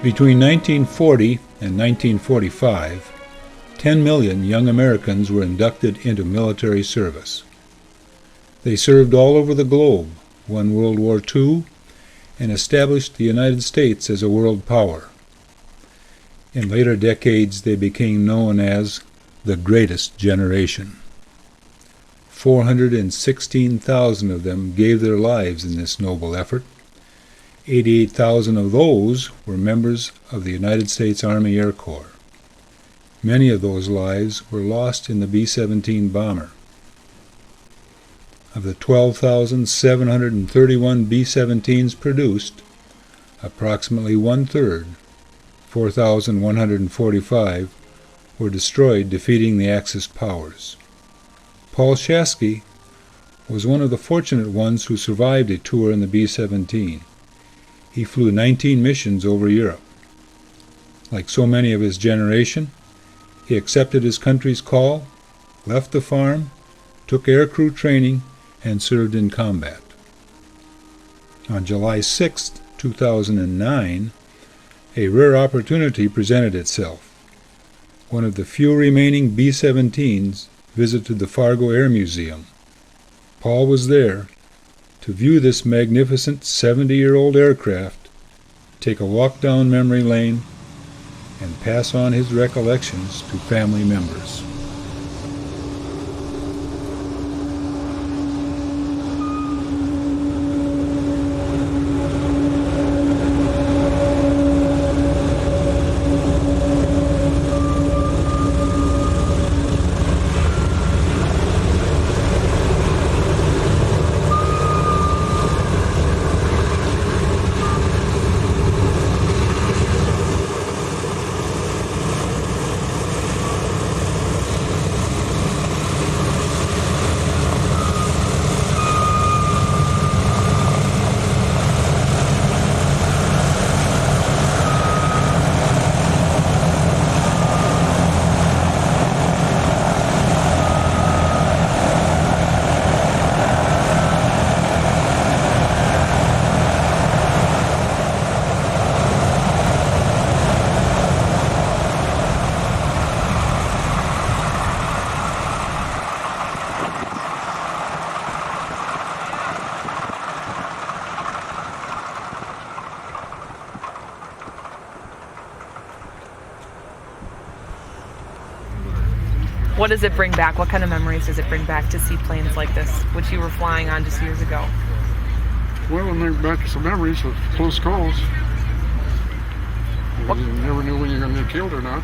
Between 1940 and 1945, 10 million young Americans were inducted into military service. They served all over the globe, won World War II, and established the United States as a world power. In later decades, they became known as the Greatest Generation. 416,000 of them gave their lives in this noble effort. 88,000 of those were members of the United States Army Air Corps. Many of those lives were lost in the B-17 bomber. Of the 12,731 B-17s produced, approximately one-third, 4,145, were destroyed defeating the Axis powers. Paul Shasky was one of the fortunate ones who survived a tour in the B-17. He flew 19 missions over Europe. Like so many of his generation, he accepted his country's call, left the farm, took aircrew training, and served in combat. On July 6, 2009, a rare opportunity presented itself. One of the few remaining B-17s visited the Fargo Air Museum. Paul was there to view this magnificent 70-year-old aircraft, take a walk down memory lane, and pass on his recollections to family members. What does it bring back? What kind of memories does it bring back to see planes like this, which you were flying on just years ago? Well, it brings back some memories of close calls. You never knew when you were going to get killed or not.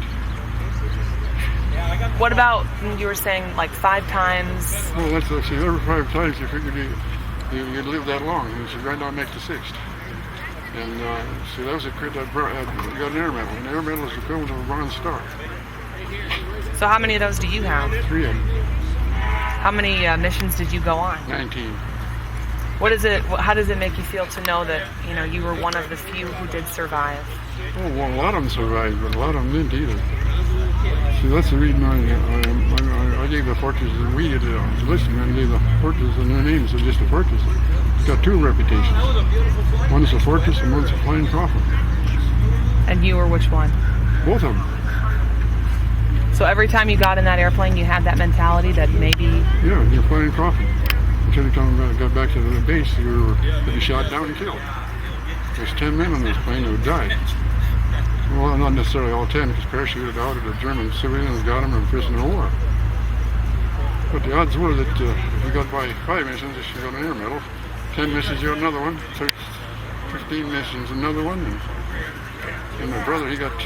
What about, you were saying, like 5 times? Well, that's actually every 5 times you figured you'd live that long. You should right now make the 6th. And see, that was a crit that you got an air medal. An air medal is equivalent to a Bronze Star. So how many of those do you have? 3 of them. How many missions did you go on? 19. What is it? How does it make you feel to know that you were one of the few who did survive? Oh, well, a lot of them survived, but a lot of them didn't either. See, that's the reason I gave the fortress, we did listening, and gave the fortress and their names are just a fortress. It's got 2 reputations. One is a fortress and one's a flying coffin. And you were which one? Both of them. So every time you got in that airplane, you had that mentality that maybe... Yeah, you're flying coffin. Until the time I got back to the base, you were to be shot down and killed. There's 10 men on this plane who died. Well, not necessarily all 10, because parachuted out of the German civilians got them in prisoner of war. But the odds were that if you got by 5 missions, you got an air medal. 10 missions, you got another one. 15 missions, another one. And my brother, he got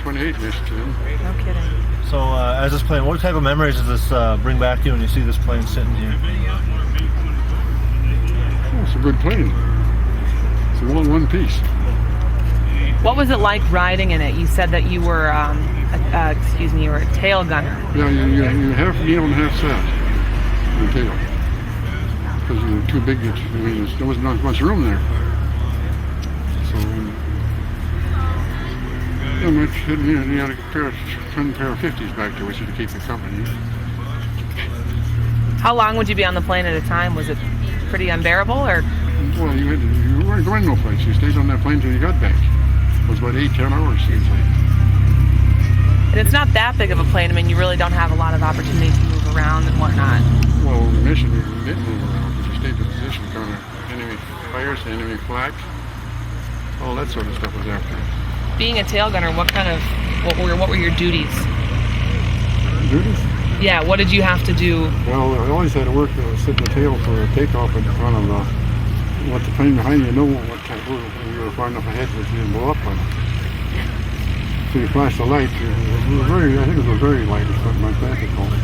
28 missions in. No kidding. So as this plane, what type of memories does this bring back to you when you see this plane sitting here? Oh, it's a good plane. It's all in one piece. What was it like riding in it? You said that you were, you were a tail gunner. Yeah, you half kneel and half sat in the tail. Because you're too big, there wasn't much room there. So, you had a pair of 50s back there with you to keep you company. How long would you be on the plane at a time? Was it pretty unbearable, or? Well, you weren't going no place. You stayed on that plane till you got back. It was about 8-10 hours, seems like. And it's not that big of a plane. I mean, you really don't have a lot of opportunity to move around and whatnot. Well, the mission you didn't move around because you stayed in position, kind of enemy fires, enemy flak, all that sort of stuff was after. Being a tail gunner, what were your duties? Duties? Yeah, what did you have to do? Well, I always had to work sit in the tail for a takeoff in front of let the plane behind you know what kind of you were far enough ahead that you didn't blow up on it. So you flash the light. I think it was a very light or something like that they called it.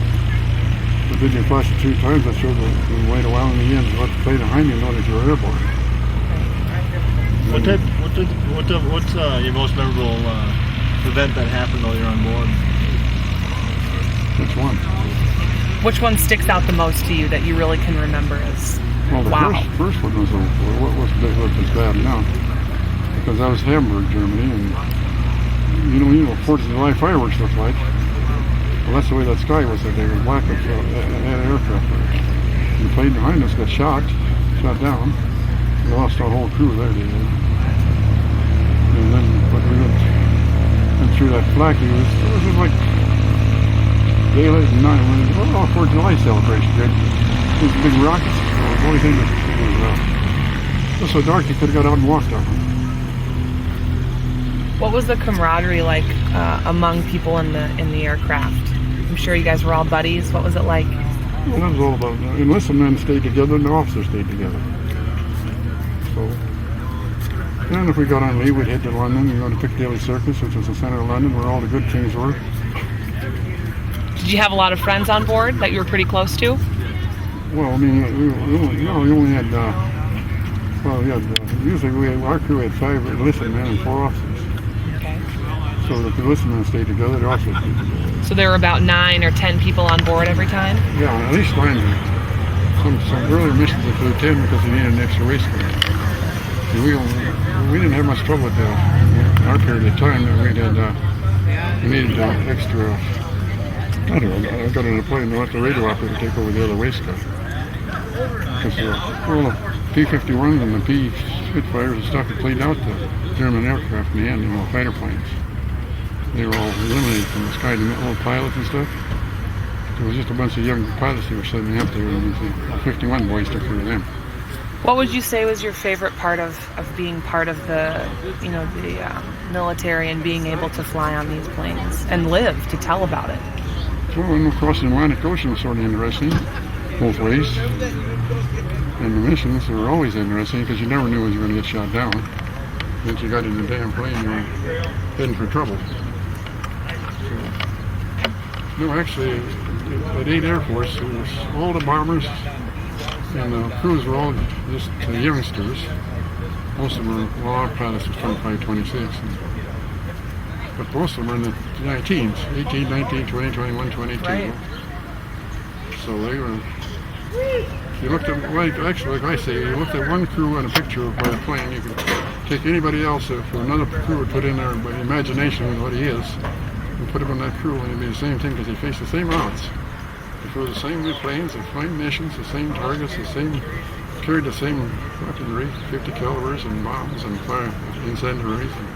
But then you flash it 2 times, that showed that you wait a while in the end to let the plane behind you know that you were airborne. What's your most memorable event that happened while you're on board? Which one? Which one sticks out the most to you that you really can remember as well, the wow? First one was what was bad enough because that was Hamburg, Germany, and you know, 4th of July fireworks look like. Well, that's the way that sky was that day. It was black with that aircraft. And the plane behind us got shot down. We lost our whole crew there. And then, but we went through that flak. It was like daylight and night. It was all 4th of July celebration. These big rockets. The only thing that was so dark you could have got out and walked on them. What was the camaraderie like among people in the aircraft? I'm sure you guys were all buddies. What was it like? Well, that was all about enlisted men stayed together and the officers stayed together. So, and if we got on leave, we'd head to London. We'd go to Piccadilly Circus, which was the center of London, where all the good things were. Did you have a lot of friends on board that you were pretty close to? Well, I mean, we only had. Usually our crew had 5 enlisted men and 4 officers. So the policemen stayed together, the officers stayed together. So there were about 9 or 10 people on board every time? Yeah, at least 9. Some earlier missions included 10 because they needed an extra waistcoat. We didn't have much trouble with our period of time. We needed extra. I don't know. I got on a plane and let the radio operator take over the other waistcoat. Because the P-51s and the P-Spitfires and stuff had played out the German aircraft in the end, fighter planes. They were all eliminated from the sky, the old pilots and stuff. There was just a bunch of young pilots who were sitting up there, and the 51 boys took care of them. What would you say was your favorite part of being part of the military and being able to fly on these planes and live to tell about it? Well, and crossing the Atlantic Ocean was sort of interesting, both ways. And the missions were always interesting because you never knew when you were going to get shot down. Once you got in the damn plane, you were heading for trouble. No, actually, at 8 Air Force, it was all the bombers and the crews were all just youngsters. Most of them were, our pilots was 25, 26. But most of them were in the teens, 18, 19, 20, 21, 22. Right. So they were, you looked at, like I say, you looked at one crew on a picture by the plane, you could take anybody else, if another crew would put in there by imagination of what he is, and put him on that crew, and it'd be the same thing because they face the same odds. They flew the same planes, the same missions, the same targets, carried the same weaponry, 50 calibers and bombs and fire incendiaries, and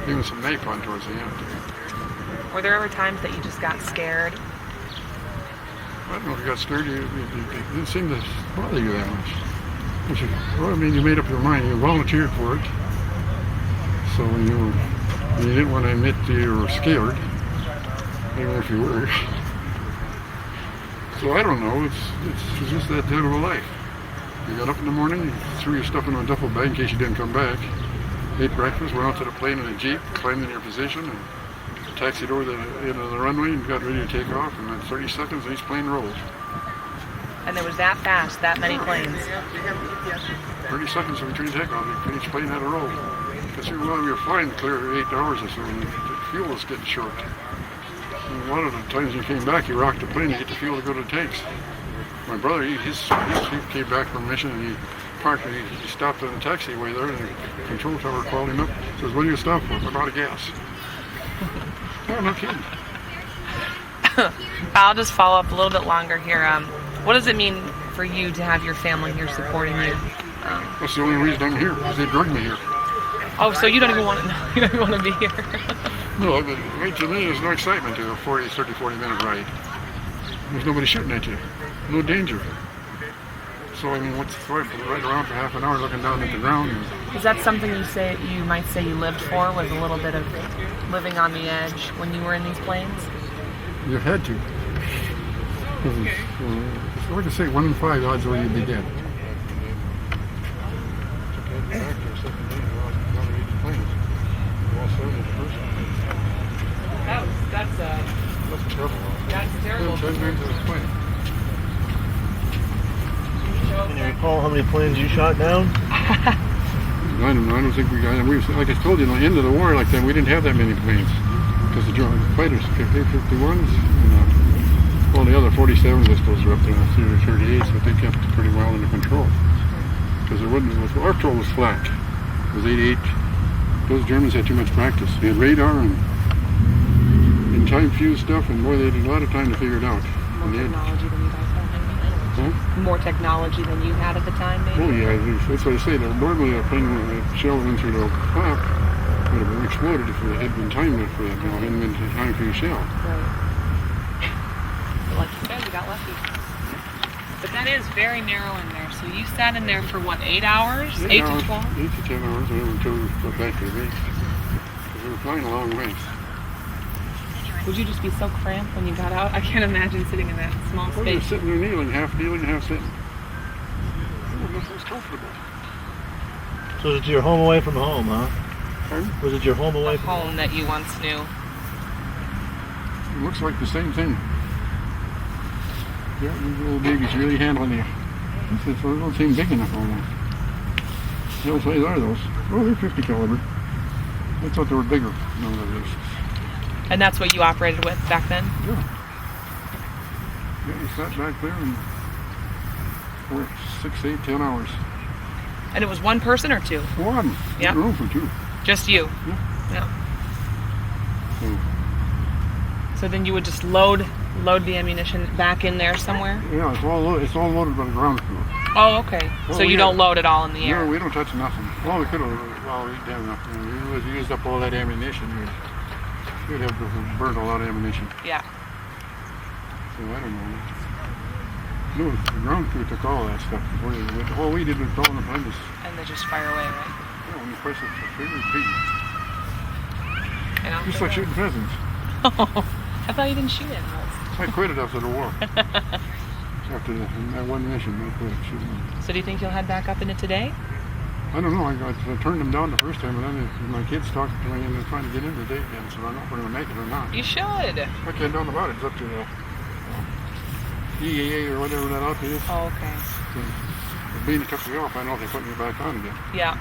even some napalm towards the end. Were there ever times that you just got scared? I don't know if you got scared, it didn't seem to bother you that much. You made up your mind, you volunteered for it. So when you didn't want to admit that you were scared, even if you were. So I don't know, it's just that kind of a life. You got up in the morning, you threw your stuff in a duffel bag in case you didn't come back, ate breakfast, went out to the plane in a Jeep, climbed in your position, and taxied over the runway and got ready to take off, and in 30 seconds each plane rolled. And it was that fast, that many planes? 30 seconds between takeoff, each plane had a roll. Because we were flying clear 8 hours or so, and the fuel was getting short. And a lot of the times you came back, you rocked the plane to get the fuel to go to the tanks. My brother, he came back from a mission, and he parked, and he stopped on the taxiway there, and the control tower called him up, says, "What do you stop for?" "I'm out of gas." Oh, no kidding. I'll just follow up a little bit longer here. What does it mean for you to have your family here supporting you? That's the only reason I'm here, because they drugged me here. Oh, so you don't even want to know. You don't even want to be here. No, but right to me, there's no excitement to a 40-minute ride. There's nobody shooting at you. No danger. So, I mean, what's the point for ride around for half an hour looking down at the ground? Is that something you might say you lived for, was a little bit of living on the edge when you were in these planes? You've had to. It's hard to say 1 in 5 odds where you'd be dead. That's terrible. Can you recall how many planes you shot down? I don't know. I don't think we got them. Like I told you, at the end of the war like that, we didn't have that many planes. Because the German fighters, 51s, and all the other 47s, I suppose, were up there, the 38s, but they kept it pretty well under control. Because our patrol was flat. It was 88. Those Germans had too much practice. They had radar and time fuse stuff, and boy, they had a lot of time to figure it out. More technology than you guys had. Huh? More technology than you had at the time, maybe? Oh yeah, that's what I say. Normally a plane, a shell went through the flap, would have exploded if it had been timed for that. You know, hadn't been time for your shell. Right. Like you said, you got lucky. But that is very narrow in there. So you sat in there for what, 8 hours? 8 to 12? 8 to 10 hours, whatever, until we got back to the base. Because we were flying a long ways. Would you just be so cramped when you got out? I can't imagine sitting in that small Well, you're space. sitting there kneeling, half sitting. Oh, this was comfortable. So was it your home away from home, huh? Pardon? Was it your home away The from home that you once knew. It looks like the same thing. Yeah, these little babies really handling you. They don't seem big enough almost. What size are those? Oh, they're 50 caliber. I thought they were bigger. No, that is. And that's what you operated with back then? Yeah. Yeah, you sat back there and worked 6, 8, 10 hours. And it was one person or two? One. Yeah. Room for two. Just you? Yeah. So then you would just load the ammunition back in there somewhere? Yeah, it's all loaded by the ground crew. Oh, okay. Well, so you don't load it all in the air? No, we don't touch nothing. Well, we could have, well, damn enough. We used up all that ammunition. We'd have burned a lot of ammunition. Yeah. So I don't know. No, the ground crew took all that stuff. All we did was throw in the plane. And they just fire away, right? Yeah, when you press it, it was big. And out Just they like go. shooting pheasants. I thought you didn't shoot animals. I quit it after the war. After that one mission, I quit shooting them. So do you think you'll head back up into today? I don't know. I turned them down the first time, and then my kids talked to me and they're trying to get into the date again, so I don't know if we're going to make it or not. You should. I can't do about it. It's up to the EAA or whatever that outfit is. Oh, okay. So, being it took me off, I don't know if they put me back on again. Yeah.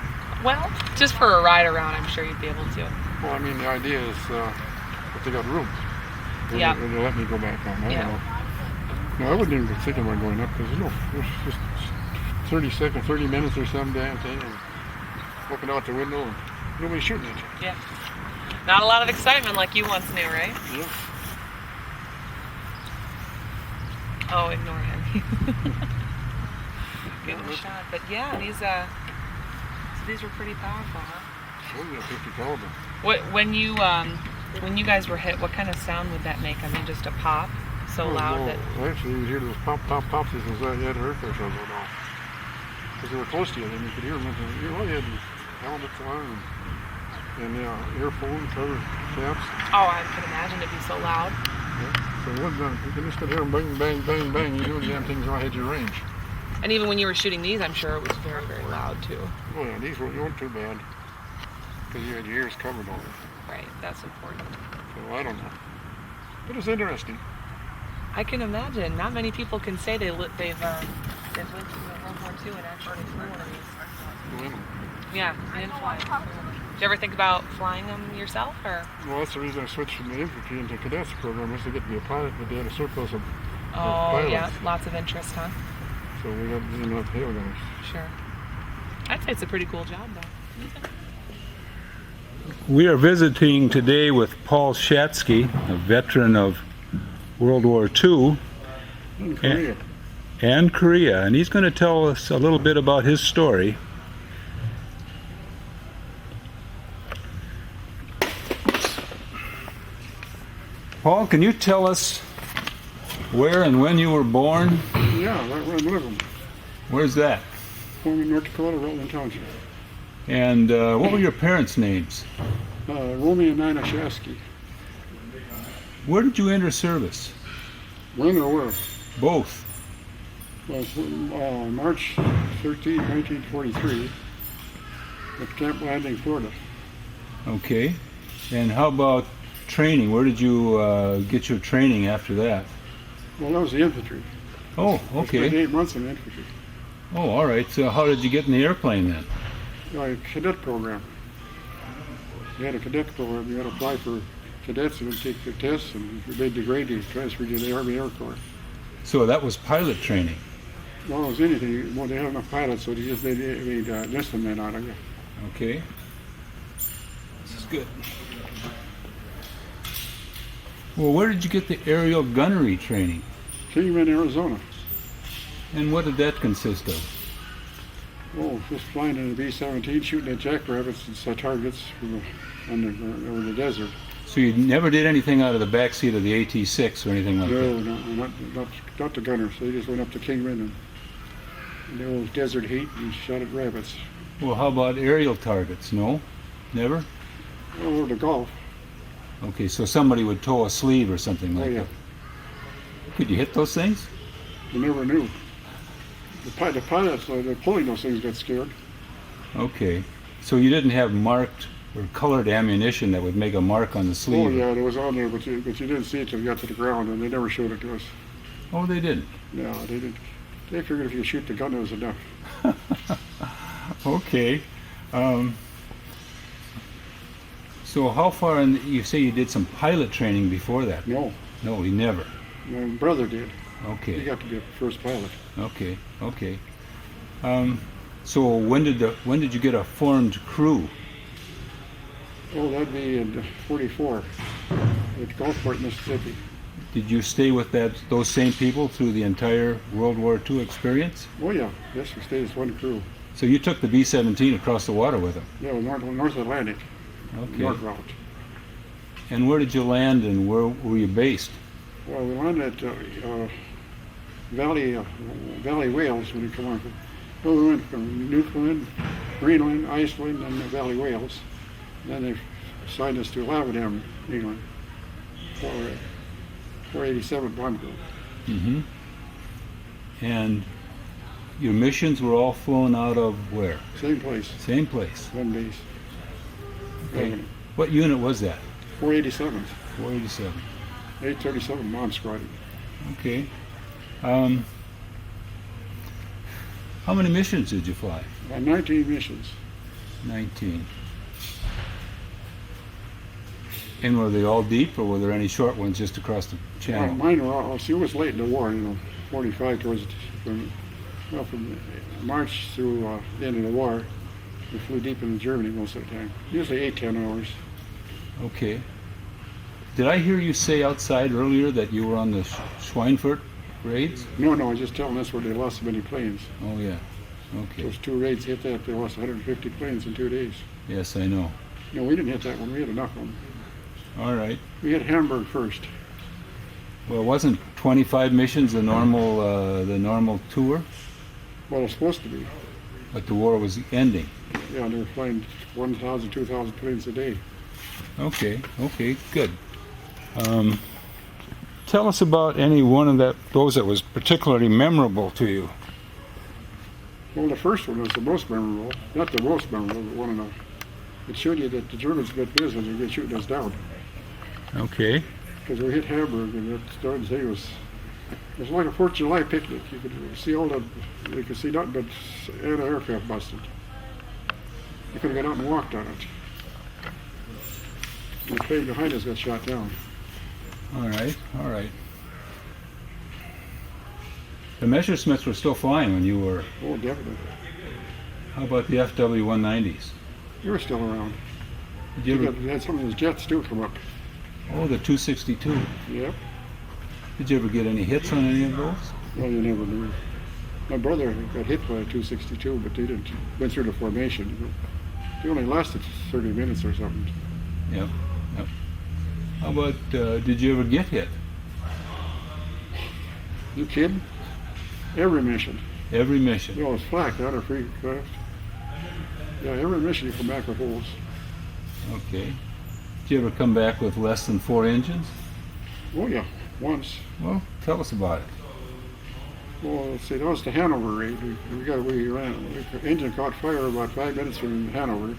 Well, just for a ride around, I'm sure you'd be able to. Well, I mean, the idea is if they got room, Yeah. they'll let me go back on. I Yeah. don't know. No, I wouldn't even be thinking about going up because, there's just 30 minutes or some damn thing and looking out the window and nobody's shooting at you. Yeah. Not a lot of excitement like you once knew, right? Yeah. Oh, ignore him. Give it a shot. But yeah, these were pretty powerful, huh? Oh, yeah, 50 caliber. When you guys were hit, what kind of sound would that make? I mean, just a pop so loud that. Well, actually, you would hear those pop, pop, pops as you had air pressure going off. Because they were close to you, then you could hear them. You had helmets on and earphones, cover caps. Oh, I can imagine it'd be so loud. Yeah. So you can just hear them bang, bang, bang, bang. You knew the damn things right at your range. And even when you were shooting these, I'm sure it was very, very loud too. Oh yeah, these weren't too bad. Because you had your ears covered over. Right, that's important. So I don't know. But it's interesting. I can imagine. Not many people can say they've lived through World War II and actually flew one of these. Women. Yeah, I didn't fly. Did you ever think about flying them yourself, or? Well, that's the reason I switched from the infantry into cadets program was to get to be a pilot, but they had a surplus of Oh, pilots. yeah, lots of interest, huh? So we got enough tail gunners. Sure. I'd say it's a pretty cool job, though. We are visiting today with Paul Shasky, a veteran of World War II In Korea. and Korea, and he's going to tell us a little bit about his story. Paul, can you tell us where and when you were born? Yeah, right where I live. Where's that? Forman, North Dakota, Rutland Township. And what were your parents' names? Jerome and Nina Shasky. Where did you enter service? When or where? Both. Was March 13, 1943, at Camp Landing, Florida. Okay. And how about training? Where did you get your training after that? Well, that was the infantry. Oh, I spent okay. 8 months in the infantry. Oh, all right. So how did you get in the airplane then? A cadet program. You had a cadet program. You had to apply for cadets and then take the tests, and if you made the grade, you transferred to the Army Air Corps. So that was pilot training. Well, it was anything. Well, they have enough pilots, so they just made enlistment men out of you. Okay. This is good. Well, where did you get the aerial gunnery training? Kingman, Arizona. And what did that consist of? Oh, just flying in a B-17, shooting at jackrabbits and targets over the desert. So you never did anything out of the back seat of the AT-6 or anything like No, that? not the gunners. They just went up to Kingman and the old desert heat and shot at rabbits. Well, how about aerial targets? No? Never? Over the Gulf. Okay, so somebody would tow a sleeve or something like Oh, yeah. that. Could you hit those things? You never knew. The pilots, they're pulling those things, got scared. Okay. So you didn't have marked or colored ammunition that would make a mark on the sleeve? Oh, yeah, it was on there, but you didn't see it till you got to the ground, and they never showed it to us. Oh, they didn't? No, they didn't. They figured if you shoot the gun, it was enough. Okay. So how far in, you say you did some pilot training before that? No, No, you never. my brother did. He Okay, got to be a first pilot. okay, okay. So when did you get a formed crew? Oh, that'd be in 44 at Gulfport, Mississippi. Did you stay with those same people through the entire World War II experience? Oh, yeah. Yes, we stayed as one crew. So you took the B-17 across the water with them? Yeah, North Atlantic, Okay. North route. And where did you land and where were you based? Well, we landed at Valley, Wales when we come on. Well, we went from Newfoundland, Greenland, Iceland, and Valley, Wales. Then they assigned us to Lavenham, England, for 487 Bomb Group. Mm-hmm. And your missions were all flown out of where? Same place, Same place. one base. Okay. What unit was that? 487th, 487. 837 Bomb Squadron. Okay. How many missions did you fly? 19 missions. 19. And were they all deep, or were there any short ones just across the channel? Mine were all, see, it was late in the war, 45 from March through the end of the war. We flew deep into Germany most of the time. Usually 8-10 hours. Okay. Did I hear you say outside earlier that you were on the Schweinfurt raids? No, I was just telling us where they lost so many planes. Oh, yeah. Okay. Those 2 raids hit that, they lost 150 planes in 2 days. Yes, I know. No, we didn't hit that one. We had enough of them. All right. We hit Hamburg first. Well, wasn't 25 missions the normal tour? Well, it's supposed to be. But the war was ending. Yeah, they were flying 1,000, 2,000 planes a day. Okay, good. Tell us about any one of those that was particularly memorable to you. Well, the first one was the most memorable. Not the most memorable, but one of them. It showed you that the Germans meant business and they're shooting us down. Okay. Because we hit Hamburg and that started to say it was like a 4th of July picnic. You could see you could see nothing but anti-aircraft busted. You could have got out and walked on it. And the plane behind us got shot down. All right. The Messerschmitts were still flying when you were... Oh, definitely. How about the FW-190s? You were still around. Did you ever... You had some of those jets too come up. Oh, the 262. Yep. Did you ever get any hits on any of those? Well, you never knew. My brother got hit by a 262, but they didn't. Went through the formation. They only lasted 30 minutes or something. Yep. How about, did you ever get hit? You kidding? Every mission. Every mission? You know, it's flak, not a free craft. Yeah, every mission you come back with holes. Okay. Did you ever come back with less than 4 engines? Oh yeah, once. Well, tell us about it. Well, let's see, that was the Hanover raid. The engine caught fire about 5 minutes from Hanover.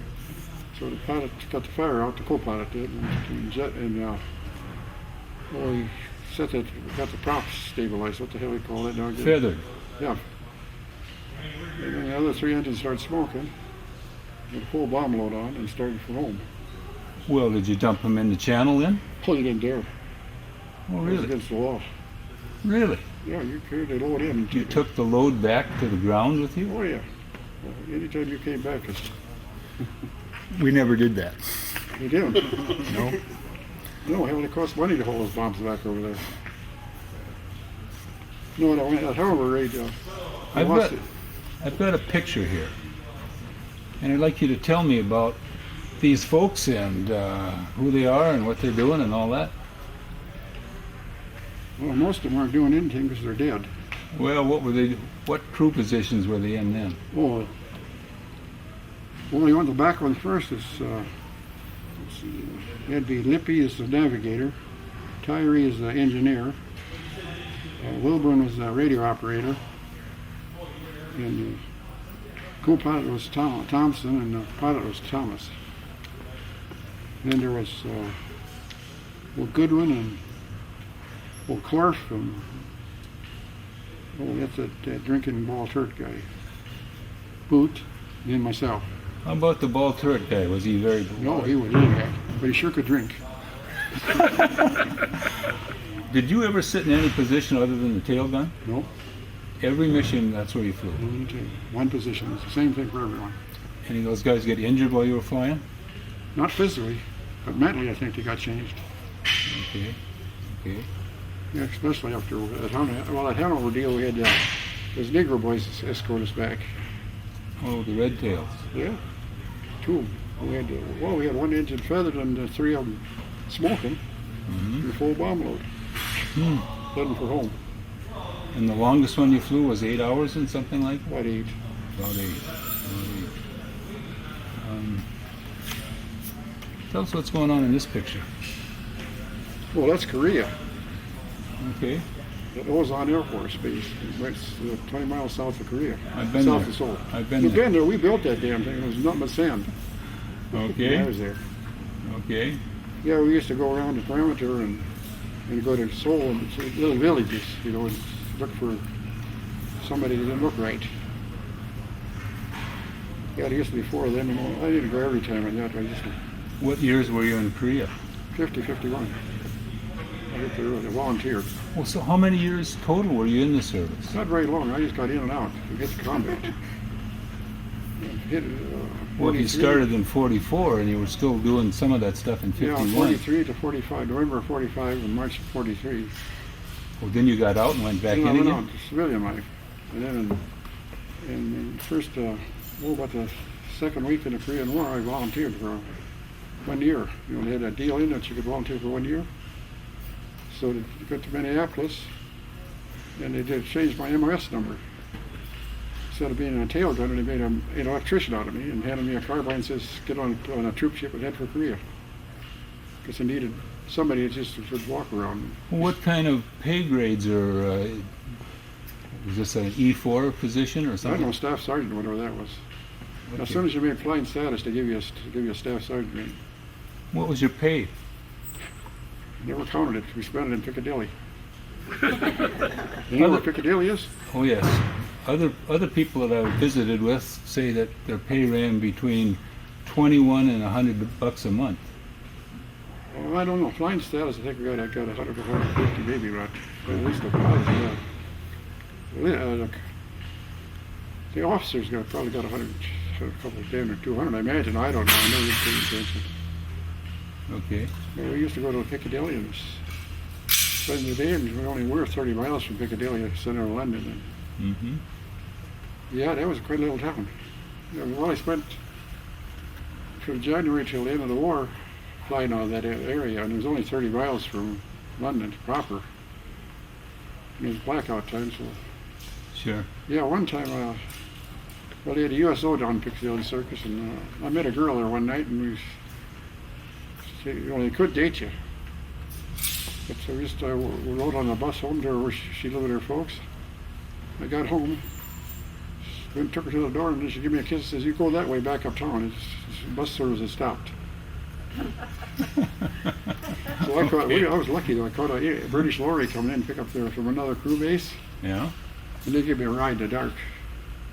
So the pilot got the fire out, the co-pilot did, we set that, got the props stabilized. What the hell we call that now again? Feathered. Yeah. And then the other 3 engines started smoking. With a full bomb load on and started for home. Well, did you dump them in the channel then? Oh, you didn't dare. Oh, It was really? against the law. Really? Yeah, you carried the load in. You took the load back to the ground with you? Oh yeah. Well, anytime you came back, We never did that. you did. No. No, hell, it cost money to haul those bombs back over there. No, no, that Hanover raid, I I've lost got, it. I've got a picture here. And I'd like you to tell me about these folks and who they are and what they're doing and all that. Well, most of them aren't doing anything because they're dead. Well, what crew positions were they in then? Oh, well, you want the back one first. It's, let's see, that'd be Lippy is the navigator, Tyree is the engineer, Wilburn was the radio operator, and the co-pilot was Thompson, and the pilot was Thomas. Then there was Goodwin and Clark from, that's that drinking ball turret guy. Boot, and then myself. How about the ball turret guy? Was he very... No, he was really bad, but he sure could drink. Did you ever sit in any position other than the tail gun? No, Every mission, that's where you flew. one position. It's the same thing for everyone. Any of those guys get injured while you were flying? Not physically, but mentally I think they got changed. Okay. Okay. Yeah, especially after that Hanover deal we had, those Negro boys escort us back. Oh, the red tails. Yeah, 2 of them. We had 1 engine feathered and 3 of them smoking. Mm-hmm. The full bomb load. Heading for home. And the longest one you flew was 8 hours and something like that? About 8. About 8. Tell us what's going on in this picture. Well, that's Korea. Okay. That Ozon Air Force Base. It's 20 miles south of Korea. I've been south there. of Seoul. I've been You've there. been there. We built that damn thing. It was nothing but sand. Okay. I was there. Okay. Yeah, we used to go around the perimeter and go to Seoul and see little villages, and look for somebody that didn't look right. Yeah, there used to be 4 of them. I didn't go every time on that. I just What years were you in Korea? 50, 51. I got there, I volunteered. Well, so how many years total were you in the service? Not very long. I just got in and out to get to combat. Well, you started in 44 and you were still doing some of that stuff in 51. Yeah, 43 to 45, November 45 and March 43. Well, then you got out and went back Then I in went again? out to civilian life. And then in first, about the second week in the Korean War, I volunteered for 1 year. They had a deal in that you could volunteer for 1 year. So to get to Minneapolis, and they did change my MOS number. Instead of being a tail gunner, they made an electrician out of me and handed me a carbine and says, get on a troop ship and head for Korea. Because they needed somebody just to walk around. Well, what kind of pay grades are, is this an E4 position or I something? don't know, staff sergeant, whatever that was. Okay. As soon as you made flying status, they give you a staff sergeant rank. What was your pay? Never counted it. We spent it in Piccadilly. You know where Piccadilly is? Oh, yes. Other people that I've visited with say that their pay ran between $21 and $100 a month. Well, I don't know. Flying status, I think I got 100 or 150 maybe, right? At least the pilots, the officers probably got 100, a couple of 10 or 200, I imagine. I don't know. I never paid attention. Okay. Well, we used to go to Piccadilly and spend the day, and we only were 30 miles from Piccadilly, the center of London. And Mm-hmm. yeah, that was quite a little town. Well, I spent from January till the end of the war flying out of that area, and it was only 30 miles from London proper. And it was blackout time, so. Sure. Yeah, one time, well, they had a USO down in Piccadilly Circus, and I met a girl there one night, and they could date you. But so we rode on the bus home to where she lived with her folks. I got home, went, took her to the door, and then she gave me a kiss and says, "You go that way back uptown." Bus service had stopped. So I was lucky though. I caught a British lorry coming in, pick up there from another crew base. Yeah. And they gave me a ride in the dark.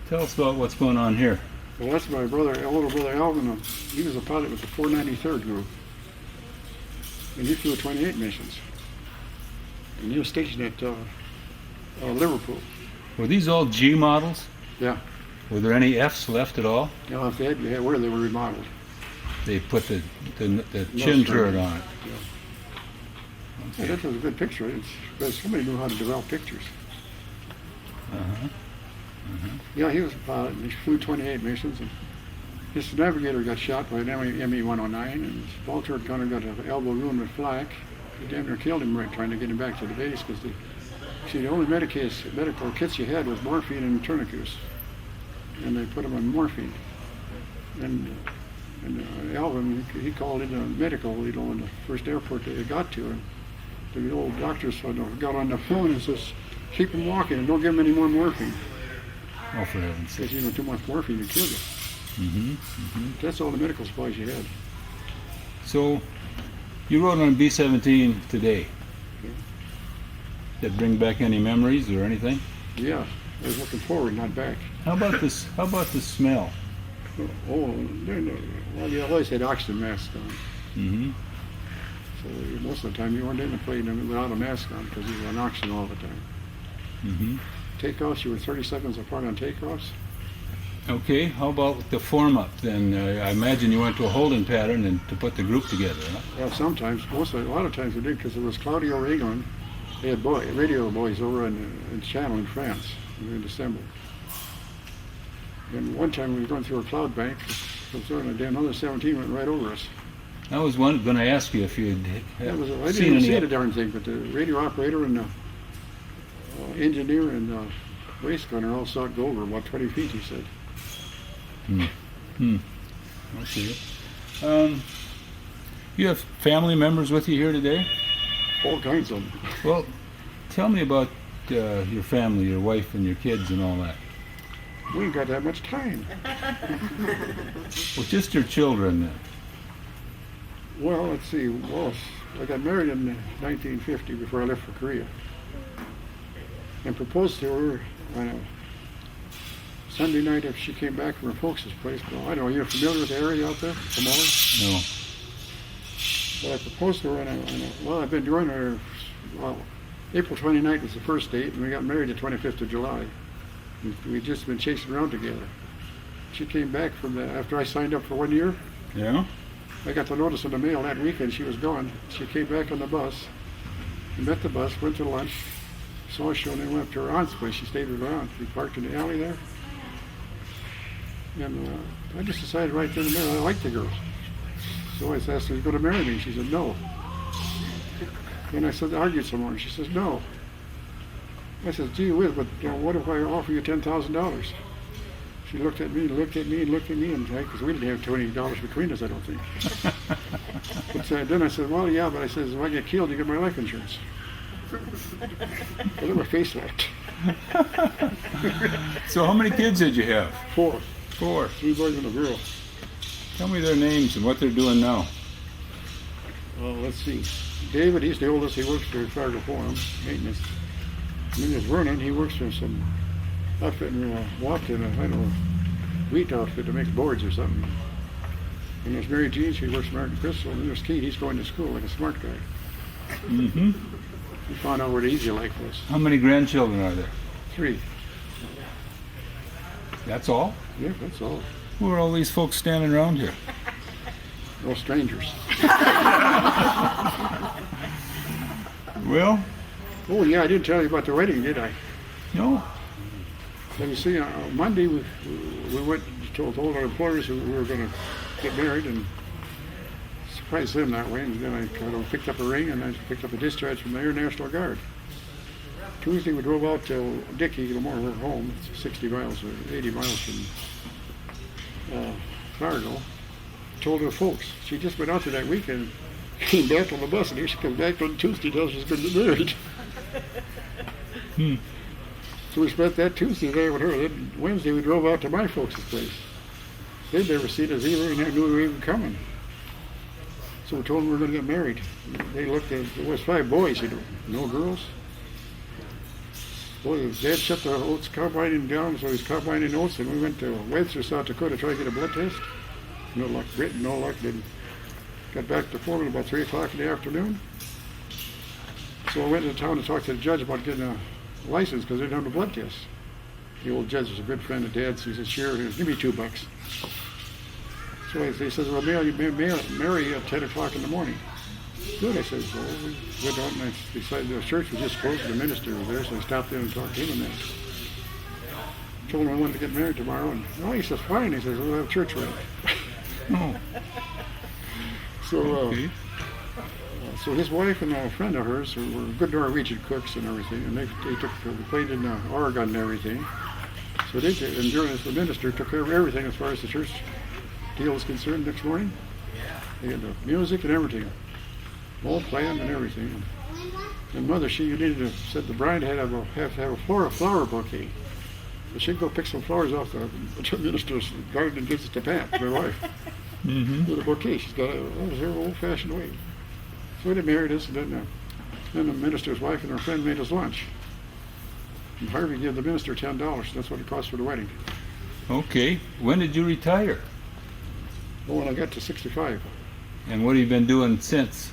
Tell us about what's going on here. Well, that's my older brother Alvin. He was a pilot with the 493rd group. And he flew 28 missions. And he was stationed at Liverpool. Were these all G models? Yeah. Were there any Fs left at all? You know, if they had, where they were remodeled. They put the chin turret on it. Yeah. Okay. Yeah, that was a good picture. Because somebody knew how to develop pictures. Uh-huh. Yeah, he was a pilot, and he flew 28 missions. And his navigator got shot by an ME-109, and his ball turret gunner got an elbow wound with flak. They damn near killed him right trying to get him back to the base, because the only medical kits you had was morphine and tourniquets. And they put him on morphine. And Alvin, he called in a medical, in the first airport that they got to. And the old doctors got on the phone and says, "Keep him walking and don't give him any more morphine." Oh, for heaven's sake. Because, too much morphine would kill you. That's all the medical supplies you had. So, you rode on B-17 today. Yeah. That bring back any memories or anything? Yeah, I was looking forward, not back. How about this? How about the smell? Well, you always had oxygen masks on. Mm-hmm. So most of the time you weren't in the plane without a mask on because you were on oxygen all the time. Mm-hmm. Takeoffs, you were 30 seconds apart on takeoffs. Okay, how about the form-up then? I imagine you went to a holding pattern and to put the group together, huh? Yeah, sometimes, a lot of times we did because it was Claudio Regan. They had radio boys over in Channel in France in December. And one time we were going through a cloud bank, and another 17 went right over us. I was going to ask you if you'd I didn't seen even any. see the darn thing, but the radio operator and the engineer and the race gunner all saw it go over about 20 feet, he said. Okay. You have family members with you here today? All kinds of them. Well, tell me about your family, your wife and your kids and all that. We ain't got that much time. Well, just your children then. Well, let's see. Well, I got married in 1950 before I left for Korea. And proposed to her on a Sunday night if she came back from her folks' place. Well, I don't know, you're familiar with the area out there, Kamala? No. Well, I proposed to her well, I've been doing her, well, April 29th was the first date, and we got married the 25th of July. We'd just been chasing around together. She came back from after I signed up for 1 year. Yeah? I got the notice in the mail that weekend she was gone. She came back on the bus. We met the bus, went to lunch, saw a show, and then went up to her aunt's place. She stayed with her aunt. We parked in the alley there. And I just decided right then and there I liked the girl. So I asked her, "You going to marry me?" She said, "No." Then I argued some more. She says, "No." I said, "Gee whiz, but what if I offer you $10,000? She looked at me, and because we didn't have $20 between us, I don't think. But then I said, "Well, yeah," but I said, "If I get killed, you get my life insurance." Well, then my face laughed. So how many kids did you have? 4. 4. 3 boys and a girl. Tell me their names and what they're doing now. Let's see. David, he's the oldest. He works for Fargo Forum, maintenance. And then there's Vernon. He works for some outfit in wheat outfit that makes boards or something. And there's Mary Jean. She works for American Crystal. And there's Keith. He's going to school like a smart guy. Mm-hmm. We found out where the easy life was. How many grandchildren are there? 3. That's all? Yeah, that's all. Who are all these folks standing around here? No strangers. Well? Oh, yeah, I didn't tell you about the wedding, did I? No. So you see, Monday we went told our employers that we were going to get married, and surprised them that way. And then I kind of picked up a ring, and I picked up a discharge from the Air National Guard. Tuesday we drove out to Dickey, Lamar, we're home. It's 60 miles or 80 miles from Fargo. Told her folks. She just went out there that weekend, came back on the bus, and here she comes back on Tuesday, tells she's going to get married. So we spent that Tuesday there with her. Then Wednesday we drove out to my folks' place. They'd never seen us either, and they knew we were even coming. So we told them we were going to get married. They looked at, there was 5 boys, no girls. Boy, his dad shut the oats combining down, so he's combining oats, and we went to Webster, South Dakota to try to get a blood test. No luck. Britain, no luck. Then got back to Forman about 3 o'clock in the afternoon. So I went into town to talk to the judge about getting a license because they didn't have the blood test. The old judge was a good friend of Dad's. He said, "Sure, give me $2." So he says, "Well, marry you at 10 o'clock in the morning." Good, I said. So we went out, and I decided the church was just closed. The minister was there, so I stopped in and talked to him. And then told him I wanted to get married tomorrow. And he says, "Fine." He says, "We'll have church ready." Oh. So, Okay. so his wife and a friend of hers were good Norwegian cooks and everything, and they played in Oregon and everything. So they did, and during the minister took care of everything as far as the church deal is concerned. Next morning, they had the music and everything, all planned and everything. And mother, said the bride had to have a flower bouquet. But she'd go pick some flowers off the minister's garden and gives it to Pat, my wife. Mm-hmm. With a bouquet. She's got that was her old-fashioned way. So they married us, and then the minister's wife and her friend made us lunch. And Harvey gave the minister $10. That's what it cost for the wedding. Okay. When did you retire? Well, when I got to 65, And what have you been doing since?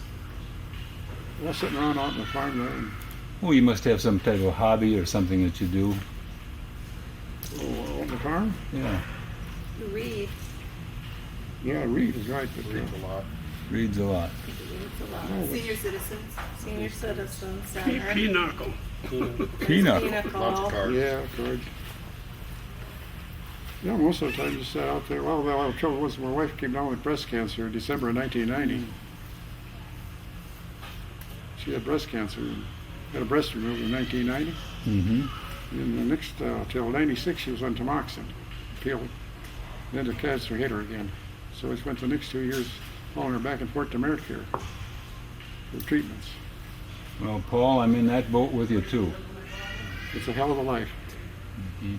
I was sitting around out on the farm there. And, Oh, you must have some type of hobby or something that you do. on the farm? Yeah. You read. Yeah, Reed is right. But, Reads a lot. Reads a lot. Senior citizens. Senior citizens. Pinochle. Peanut. Lots of cards. Yeah, cards. Yeah, most of the time just sat out there. Well, the trouble was my wife came down with breast cancer in December of 1990. She had breast cancer and had a breast removed in 1990. Mm-hmm. And the next, till 96, she was on tamoxifen pill. Then the cancer hit her again. So we spent the next 2 years hauling her back and forth to Medicare for treatments. Well, Paul, I'm in that boat with you too. It's a hell of a life. Mm-hmm.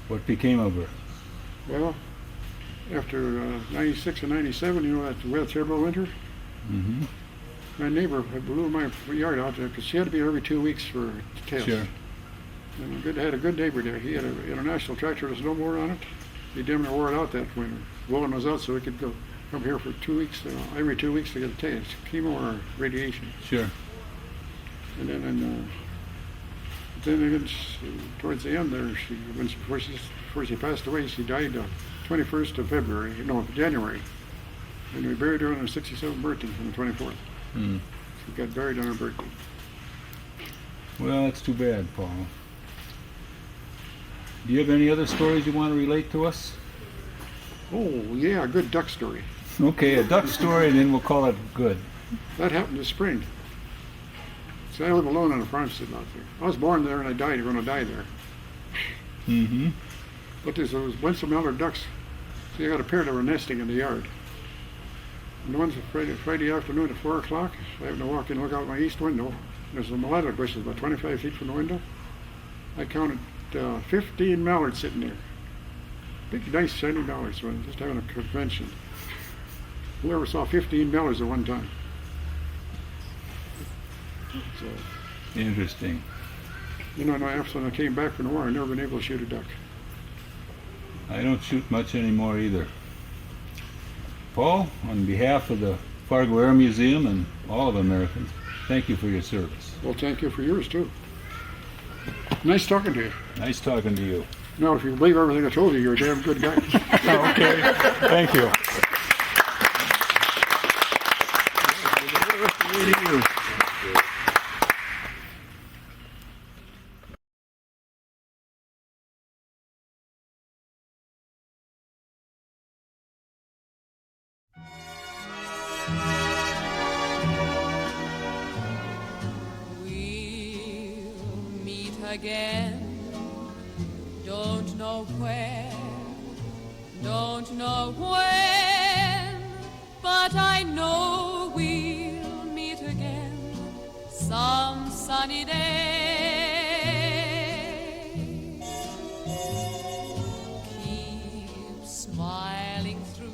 What became of her? Well, after 96 and 97, we had a terrible winter. Mm-hmm. My neighbor blew my yard out there because she had to be there every 2 weeks for tests. Sure. And had a good neighbor there. He had an international tractor with no more on it. He damn near wore it out that winter. Blowing was out so we could come here for 2 weeks, every 2 weeks to get a test, chemo or radiation. Sure. And then towards the end there, before she passed away, she died 21st of January. And we buried her on her 67th birthday on the 24th. Mm. She got buried on her birthday. Well, that's too bad, Paul. Do you have any other stories you want to relate to us? Oh, yeah, a good duck story. Okay, a duck story, and then we'll call it good. That happened this spring. So I live alone on a farm sitting out there. I was born there and I died. I'm going to die there. Mm-hmm. But there was once some elder ducks. So I got a pair that were nesting in the yard. And once Friday afternoon at 4 o'clock, I happened to walk in and look out my east window. There's some lilac bushes about 25 feet from the window. I counted 15 mallards sitting there. Big, nice, shiny mallards. So I'm just having a convention. Whoever saw 15 mallards at one time. So, Interesting. After I came back from the war, I've never been able to shoot a duck. I don't shoot much anymore either. Paul, on behalf of the Fargo Air Museum and all of Americans, thank you for your service. Well, thank you for yours, too. Nice talking to you. Nice talking to you. Now, if you believe everything I told you, you're a damn good guy. Okay, thank you. again. Don't know where, don't know when, but I know we'll meet again some sunny day. Keep smiling through,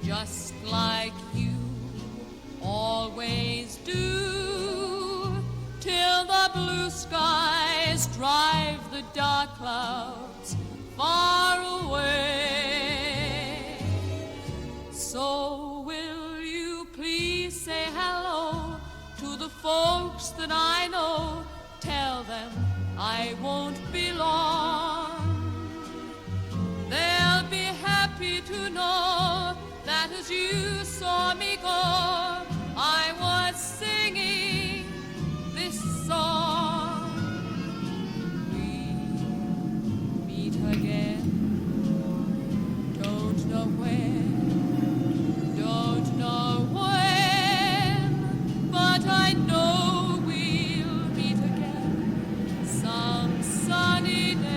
just like you always do, till the blue skies drive the dark clouds far away. So will you please say hello to the folks that I know? Tell them I won't be long. They'll be happy to know that as you saw me go, I was singing this song. We'll meet again. Don't know when, don't know when, but I know we'll meet again some sunny day.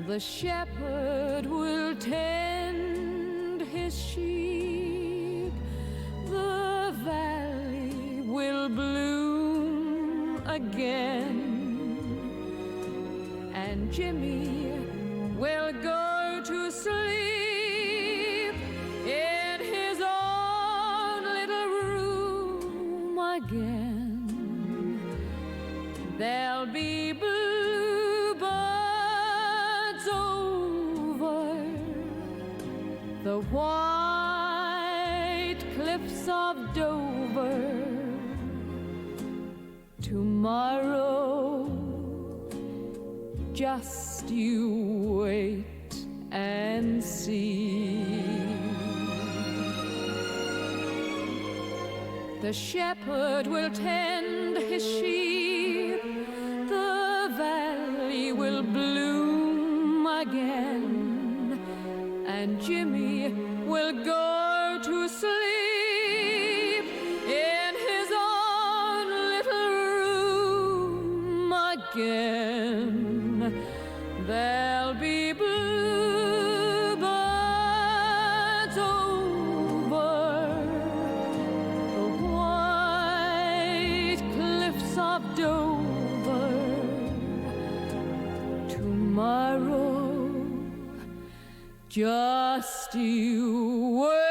The shepherd will tend his sheep, the valley will bloom again, and Jimmy will go to sleep in his own little room again. There'll be bluebirds over the white cliffs of Dover. Tomorrow, just you wait and see. The shepherd will tend his sheep, the valley will bloom again, and Jimmy will go to sleep in his own little room again. There'll be bluebirds over the white cliffs of Dover. Tomorrow, just you wait.